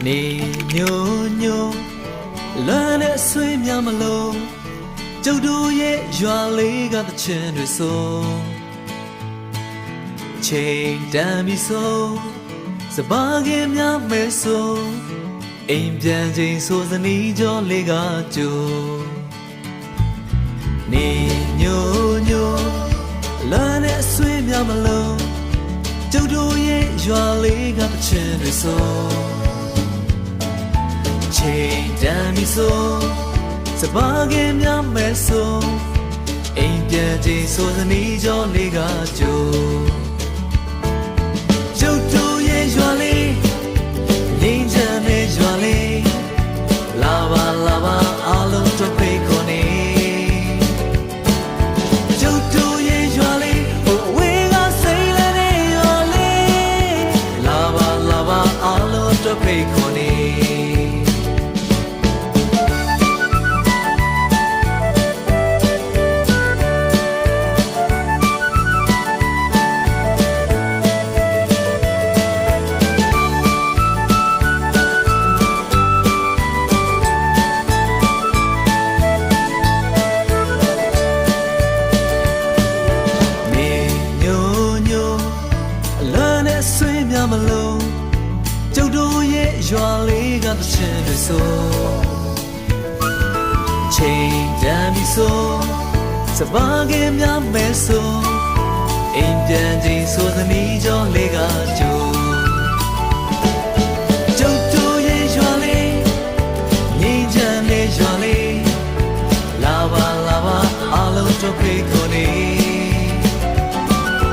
နေညိုညိုလမ်းနဲ့ဆွေးများမလို့ကျုပ်တို့ရဲ့ရွာလေးကတချင်တွေဆိုချိန်တန်ပြီဆိုစပါးကင်များမဲဆိုအိမ်ပြန်ချိန်ဆိုစနီးကြောလေးကကြိုနေညိုညိုလမ်းနဲ့ဆွေးများမလို့ကျုပ်တို့ရဲ့ရွာလေးကတချင်တွေဆိုချိန်တန်ပြီဆိုစပါးကင်များမဲဆိုအိမ်ပြန်ချိန်ဆိုစနီးကြောလေးကကြိုကျုပ်တို့ရဲ့ရွာလေးငြိမ်းချမ်းတဲ့ရွာလေးလာပါလာပါအားလုံးတို့ဖိတ်ခေါ်နေကျုပ်တို့ရဲ့ရွာလေးဟိုဝေးကစိတ်လည်းတဲ့ရွာလေးလာပါလာပါအားလုံးတို့ဖိတ်ခေါ်နေမလို့ကျုပ်တို့ရဲ့ရွာလေးကတချင်တွေဆိုချိန်တန်ပြီဆိုစပါးကင်များမဲဆိုအိမ်ပြန်ချိန်ဆိုသနီ